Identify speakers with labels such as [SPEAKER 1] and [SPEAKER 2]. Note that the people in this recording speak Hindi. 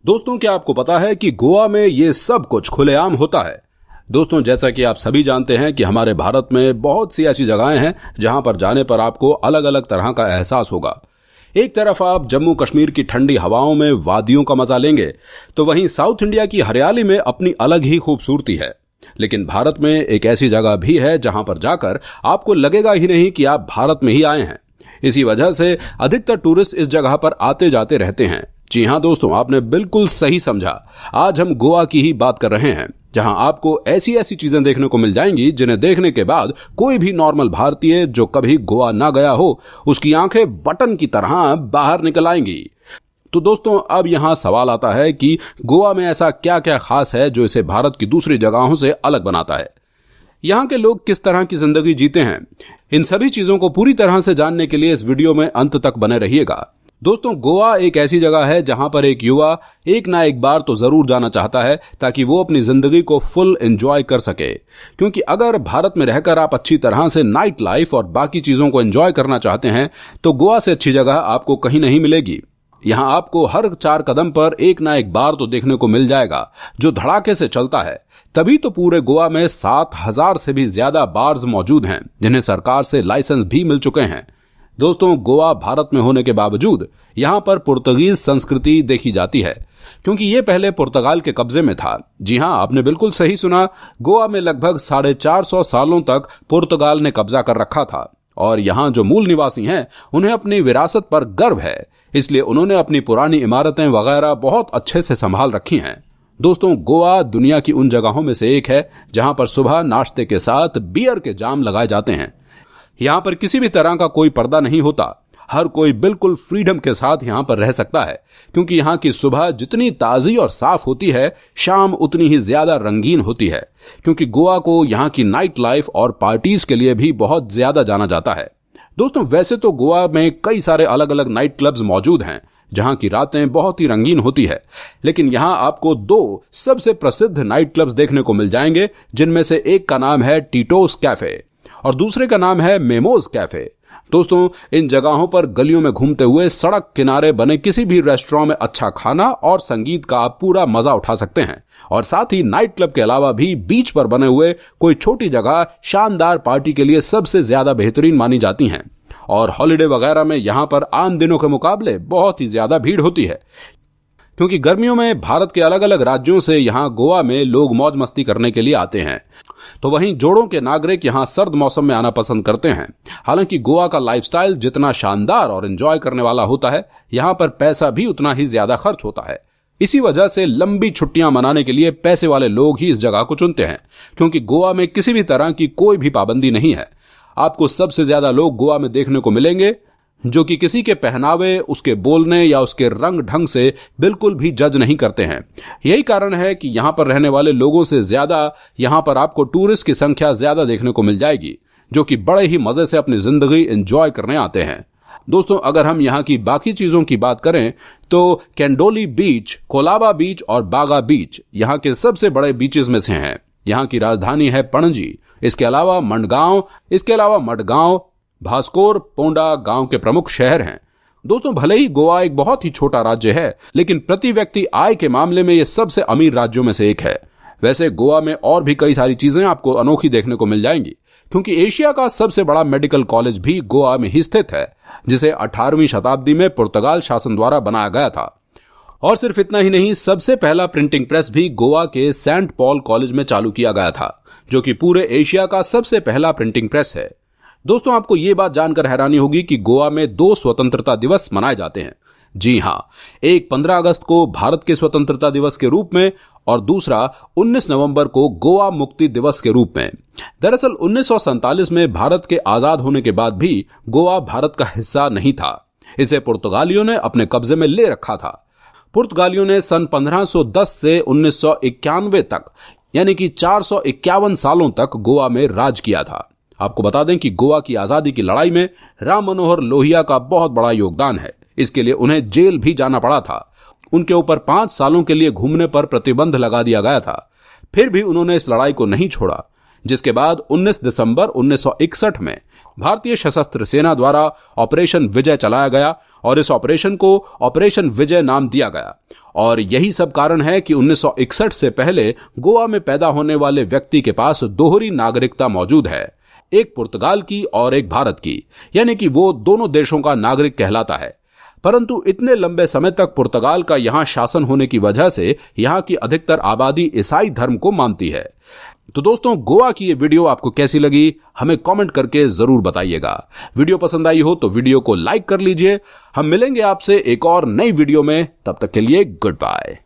[SPEAKER 1] दोस्तों, क्या आपको पता है कि गोवा में ये सब कुछ खुलेआम होता है। दोस्तों, जैसा कि आप सभी जानते हैं कि हमारे भारत में बहुत सी ऐसी जगहें हैं जहां पर जाने पर आपको अलग अलग तरह का एहसास होगा। एक तरफ आप जम्मू कश्मीर की ठंडी हवाओं में वादियों का मजा लेंगे, तो वहीं साउथ इंडिया की हरियाली में अपनी अलग ही खूबसूरती है। लेकिन भारत में एक ऐसी जगह भी है जहां पर जाकर आपको लगेगा ही नहीं कि आप भारत में ही आए हैं। इसी वजह से अधिकतर टूरिस्ट इस जगह पर आते जाते रहते हैं। जी हां दोस्तों, आपने बिल्कुल सही समझा। आज हम गोवा की ही बात कर रहे हैं, जहां आपको ऐसी ऐसी चीजें देखने को मिल जाएंगी जिन्हें देखने के बाद कोई भी नॉर्मल भारतीय जो कभी गोवा ना गया हो, उसकी आंखें बटन की तरह बाहर निकल आएंगी। तो दोस्तों, अब यहां सवाल आता है कि गोवा में ऐसा क्या क्या खास है जो इसे भारत की दूसरी जगहों से अलग बनाता है। यहां के लोग किस तरह की जिंदगी जीते हैं, इन सभी चीजों को पूरी तरह से जानने के लिए इस वीडियो में अंत तक बने रहिएगा। दोस्तों, गोवा एक ऐसी जगह है जहां पर एक युवा एक ना एक बार तो जरूर जाना चाहता है, ताकि वो अपनी जिंदगी को फुल एंजॉय कर सके। क्योंकि अगर भारत में रहकर आप अच्छी तरह से नाइट लाइफ और बाकी चीजों को एंजॉय करना चाहते हैं, तो गोवा से अच्छी जगह आपको कहीं नहीं मिलेगी। यहां आपको हर 4 कदम पर एक ना एक बार तो देखने को मिल जाएगा जो धड़ाके से चलता है। तभी तो पूरे गोवा में 7,000 से भी ज्यादा बार्स मौजूद हैं, जिन्हें सरकार से लाइसेंस भी मिल चुके हैं। दोस्तों, गोवा भारत में होने के बावजूद यहां पर पुर्तगीज संस्कृति देखी जाती है, क्योंकि ये पहले पुर्तगाल के कब्जे में था। जी हां, आपने बिल्कुल सही सुना। गोवा में लगभग 450 सालों तक पुर्तगाल ने कब्जा कर रखा था, और यहां जो मूल निवासी हैं उन्हें अपनी विरासत पर गर्व है, इसलिए उन्होंने अपनी पुरानी इमारतें वगैरह बहुत अच्छे से संभाल रखी हैं। दोस्तों, गोवा दुनिया की उन जगहों में से एक है जहां पर सुबह नाश्ते के साथ बियर के जाम लगाए जाते हैं। यहां पर किसी भी तरह का कोई पर्दा नहीं होता। हर कोई बिल्कुल फ्रीडम के साथ यहां पर रह सकता है, क्योंकि यहां की सुबह जितनी ताजी और साफ होती है, शाम उतनी ही ज्यादा रंगीन होती है। क्योंकि गोवा को यहां की नाइट लाइफ और पार्टीज के लिए भी बहुत ज्यादा जाना जाता है। दोस्तों, वैसे तो गोवा में कई सारे अलग अलग नाइट क्लब्स मौजूद हैं जहां की रातें बहुत ही रंगीन होती है, लेकिन यहां आपको 2 सबसे प्रसिद्ध नाइट क्लब्स देखने को मिल जाएंगे, जिनमें से एक का नाम है टीटोस कैफे और दूसरे का नाम है मेमोज कैफे। दोस्तों, इन जगहों पर गलियों में घूमते हुए सड़क किनारे बने किसी भी रेस्टोरेंट में अच्छा खाना और संगीत का आप पूरा मजा उठा सकते हैं, और साथ ही नाइट क्लब के अलावा भी बीच पर बने हुए कोई छोटी जगह शानदार पार्टी के लिए सबसे ज्यादा बेहतरीन मानी जाती हैं। और हॉलिडे वगैरह में यहां पर आम दिनों के मुकाबले बहुत ही ज्यादा भीड़ होती है, क्योंकि गर्मियों में भारत के अलग अलग राज्यों से यहां गोवा में लोग मौज मस्ती करने के लिए आते हैं, तो वहीं जोड़ों के नागरिक यहां सर्द मौसम में आना पसंद करते हैं। हालांकि गोवा का लाइफस्टाइल जितना शानदार और एंजॉय करने वाला होता है, यहां पर पैसा भी उतना ही ज्यादा खर्च होता है। इसी वजह से लंबी छुट्टियां मनाने के लिए पैसे वाले लोग ही इस जगह को चुनते हैं, क्योंकि गोवा में किसी भी तरह की कोई भी पाबंदी नहीं है। आपको सबसे ज्यादा लोग गोवा में देखने को मिलेंगे जो कि किसी के पहनावे, उसके बोलने या उसके रंग ढंग से बिल्कुल भी जज नहीं करते हैं। यही कारण है कि यहां पर रहने वाले लोगों से ज्यादा यहां पर आपको टूरिस्ट की संख्या ज्यादा देखने को मिल जाएगी, जो कि बड़े ही मजे से अपनी जिंदगी एंजॉय करने आते हैं। दोस्तों, अगर हम यहां की बाकी चीजों की बात करें तो कैंडोली बीच, कोलाबा बीच और बागा बीच यहां के सबसे बड़े बीचेस में से हैं। यहां की राजधानी है पणजी। इसके अलावा मडगांव, भास्कोर, पोंडा गांव के प्रमुख शहर हैं। दोस्तों, भले ही गोवा एक बहुत ही छोटा राज्य है, लेकिन प्रति व्यक्ति आय के मामले में यह सबसे अमीर राज्यों में से एक है। वैसे गोवा में और भी कई सारी चीजें आपको अनोखी देखने को मिल जाएंगी, क्योंकि एशिया का सबसे बड़ा मेडिकल कॉलेज भी गोवा में ही स्थित है, जिसे 18वीं शताब्दी में पुर्तगाल शासन द्वारा बनाया गया था। और सिर्फ इतना ही नहीं, सबसे पहला प्रिंटिंग प्रेस भी गोवा के सेंट पॉल कॉलेज में चालू किया गया था, जो कि पूरे एशिया का सबसे पहला प्रिंटिंग प्रेस है। दोस्तों, आपको यह बात जानकर हैरानी होगी कि गोवा में 2 स्वतंत्रता दिवस मनाए जाते हैं। जी हां, एक 15 अगस्त को भारत के स्वतंत्रता दिवस के रूप में और दूसरा 19 नवंबर को गोवा मुक्ति दिवस के रूप में। दरअसल 1947 में भारत के आजाद होने के बाद भी गोवा भारत का हिस्सा नहीं था। इसे पुर्तगालियों ने अपने कब्जे में ले रखा था। पुर्तगालियों ने सन 1510 से 1991 तक, यानी कि 451 सालों तक गोवा में राज किया था। आपको बता दें कि गोवा की आजादी की लड़ाई में राम मनोहर लोहिया का बहुत बड़ा योगदान है। इसके लिए उन्हें जेल भी जाना पड़ा था। उनके ऊपर 5 सालों के लिए घूमने पर प्रतिबंध लगा दिया गया था। फिर भी उन्होंने इस लड़ाई को नहीं छोड़ा, जिसके बाद 19 दिसंबर 1961 में भारतीय सशस्त्र सेना द्वारा ऑपरेशन विजय चलाया गया और इस ऑपरेशन को ऑपरेशन विजय नाम दिया गया। और यही सब कारण है कि 1961 से पहले गोवा में पैदा होने वाले व्यक्ति के पास दोहरी नागरिकता मौजूद है, एक पुर्तगाल की और एक भारत की, यानी कि वो दोनों देशों का नागरिक कहलाता है। परंतु इतने लंबे समय तक पुर्तगाल का यहां शासन होने की वजह से यहां की अधिकतर आबादी ईसाई धर्म को मानती है। तो दोस्तों, गोवा की ये वीडियो आपको कैसी लगी हमें कमेंट करके जरूर बताइएगा। वीडियो पसंद आई हो तो वीडियो को लाइक कर लीजिए। हम मिलेंगे आपसे एक और नई वीडियो में, तब तक के लिए गुड बाय।